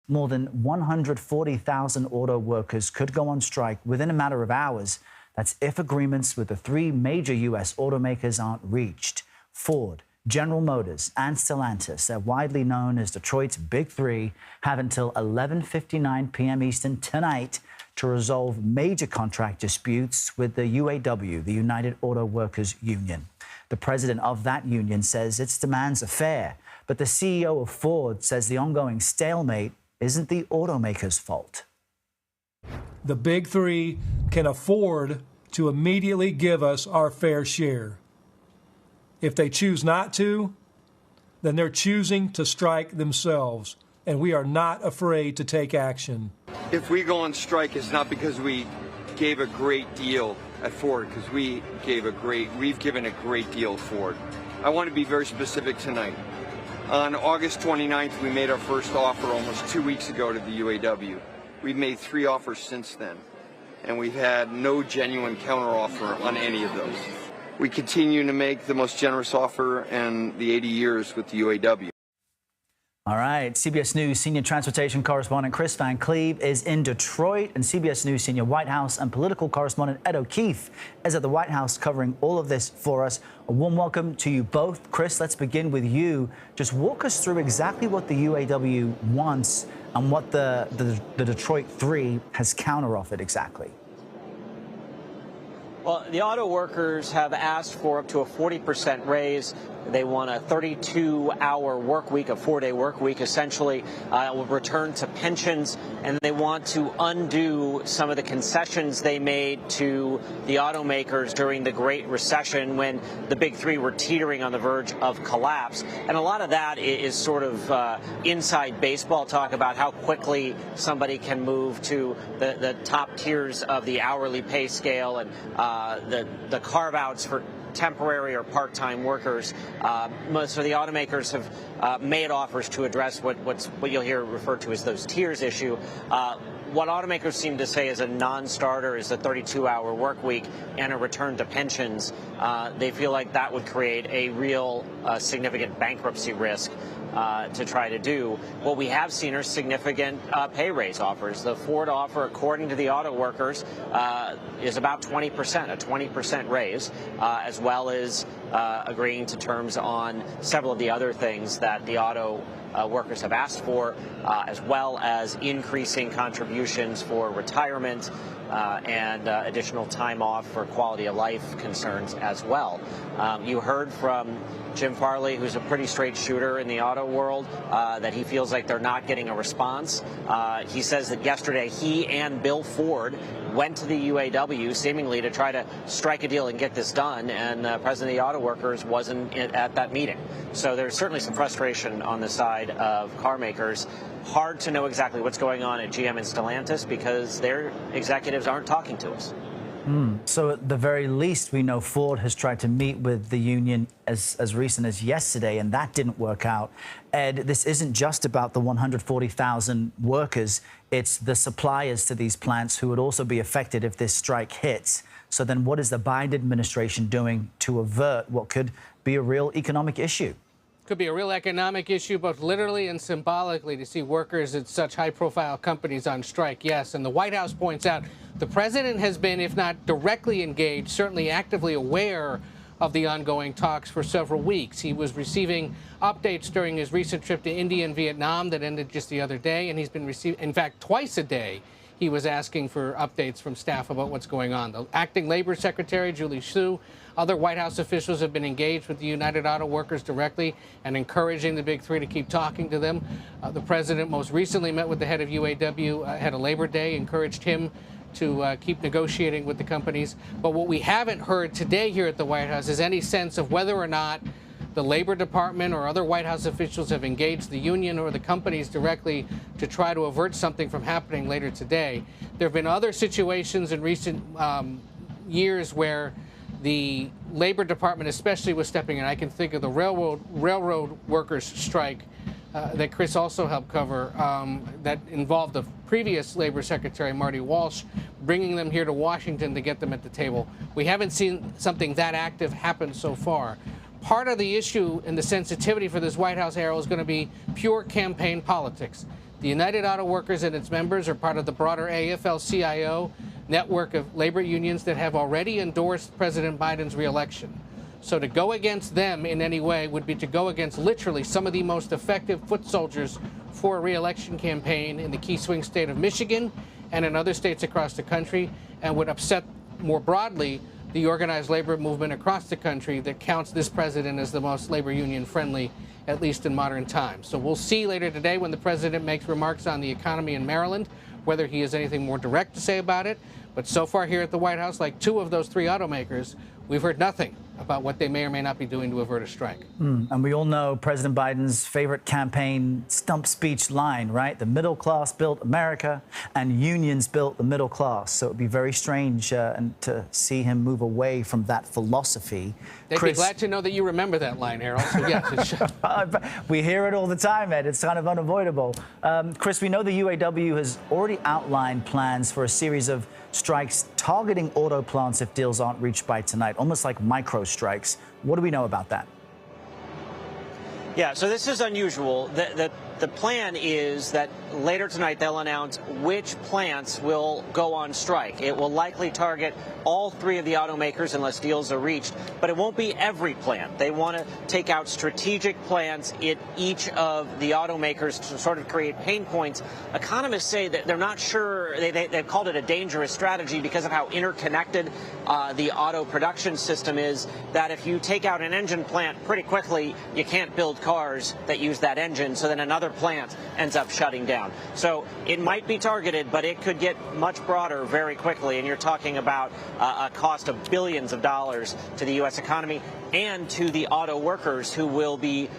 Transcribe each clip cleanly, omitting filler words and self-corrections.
More than 140,000 auto workers could go on strike within a matter of hours. That's if agreements with the three major U.S. automakers aren't reached. Ford, General Motors, and Stellantis, they're widely known as Detroit's Big Three, have until 11:59 p.m. Eastern tonight to resolve major contract disputes with the UAW, the United Auto Workers Union. The president of that union says its demands are fair, but the CEO of Ford says the ongoing stalemate isn't the automakers' fault. The Big Three can afford to immediately give us our fair share. If they choose not to, then they're choosing to strike themselves, and we are not afraid to take action. If we go on strike, it's not because we gave a great deal at Ford, because we've given a great deal at Ford. I want to be very specific tonight. On August 29th, we made our first offer almost 2 weeks ago to the UAW. We've made 3 offers since then, and we've had no genuine counteroffer on any of those. We continue to make the most generous offer in the 80 years with the UAW. All right, CBS News senior transportation correspondent Kris Cleave is in Detroit, and CBS News senior White House and political correspondent Ed O'Keefe is at the White House covering all of this for us. A warm welcome to you both. Kris, let's begin with you. Just walk us through exactly what the UAW wants and what the Detroit Three has counteroffered exactly. Well, the auto workers have asked for up to a 40% raise. They want a 32-hour work week, a 4-day work week, essentially will return to pensions, and they want to undo some of the concessions they made to the automakers during the Great Recession when the Big Three were teetering on the verge of collapse. And a lot of that is sort of inside baseball talk about how quickly somebody can move to the top tiers of the hourly pay scale and the carve-outs for temporary or part-time workers. Most of the automakers have made offers to address what you'll hear referred to as those tiers issue. What automakers seem to say is a non-starter is a 32-hour work week and a return to pensions. They feel like that would create a real significant bankruptcy risk to try to do. What we have seen are significant pay raise offers. The Ford offer, according to the auto workers, is about 20%, a 20% raise, as well as agreeing to terms on several of the other things that the auto workers have asked for, as well as increasing contributions for retirement and additional time off for quality of life concerns as well. You heard from Jim Farley, who's a pretty straight shooter in the auto world, that he feels like they're not getting a response. He says that yesterday he and Bill Ford went to the UAW seemingly to try to strike a deal and get this done, and the president of the auto workers wasn't at that meeting. So there's certainly some frustration on the side of car makers. Hard to know exactly what's going on at GM and Stellantis because their executives aren't talking to us. So at the very least, we know Ford has tried to meet with the union as recent as yesterday, and that didn't work out. Ed, this isn't just about the 140,000 workers. It's the suppliers to these plants who would also be affected if this strike hits. So then what is the Biden administration doing to avert what could be a real economic issue? Could be a real economic issue, both literally and symbolically, to see workers at such high-profile companies on strike, yes. And the White House points out the president has been, if not directly engaged, certainly actively aware of the ongoing talks for several weeks. He was receiving updates during his recent trip to India and Vietnam that ended just the other day, and he's been receiving, in fact, twice a day, he was asking for updates from staff about what's going on. The acting labor secretary, Julie Su, other White House officials have been engaged with the United Auto Workers directly and encouraging the Big Three to keep talking to them. The president most recently met with the head of UAW, head of Labor Day, encouraged him to keep negotiating with the companies. But what we haven't heard today here at the White House is any sense of whether or not the Labor Department or other White House officials have engaged the union or the companies directly to try to avert something from happening later today. There have been other situations in recent years where the Labor Department especially was stepping in. I can think of the railroad workers strike that Kris also helped cover that involved the previous Labor Secretary, Marty Walsh, bringing them here to Washington to get them at the table. We haven't seen something that active happen so far. Part of the issue and the sensitivity for this White House era is going to be pure campaign politics. The United Auto Workers and its members are part of the broader AFL-CIO network of labor unions that have already endorsed President Biden's reelection. So to go against them in any way would be to go against literally some of the most effective foot soldiers for a reelection campaign in the key swing state of Michigan and in other states across the country, and would upset more broadly the organized labor movement across the country that counts this president as the most labor union friendly, at least in modern times. So we'll see later today when the president makes remarks on the economy in Maryland, whether he has anything more direct to say about it. But so far here at the White House, like two of those three automakers, we've heard nothing about what they may or may not be doing to avert a strike. And we all know President Biden's favorite campaign stump speech line, right? The middle class built America and unions built the middle class. So it would be very strange and to see him move away from that philosophy. They'd be glad to know that you remember that line, Harold. So yes, we hear it all the time, Ed. It's kind of unavoidable. Kris, we know the UAW has already outlined plans for a series of strikes targeting auto plants if deals aren't reached by tonight, almost like micro strikes. What do we know about that? Yeah, so this is unusual. The plan is that later tonight they'll announce which plants will go on strike. It will likely target all three of the automakers unless deals are reached, but it won't be every plant. They want to take out strategic plants in each of the automakers to sort of create pain points. Economists say that they're not sure. They've called it a dangerous strategy because of how interconnected the auto production system is, that if you take out an engine plant pretty quickly, you can't build cars that use that engine, so then another plant ends up shutting down. So it might be targeted, but it could get much broader very quickly, and you're talking about a cost of billions of dollars to the U.S. economy and to the auto workers who will be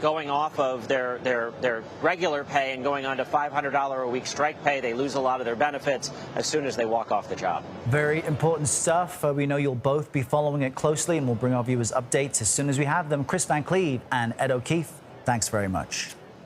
going off of their regular pay and going on to $500 a week strike pay. They lose a lot of their benefits as soon as they walk off the job. Very important stuff. We know you'll both be following it closely, and we'll bring our viewers updates as soon as we have them. Kris Van Cleave and Ed O'Keefe, thanks very much.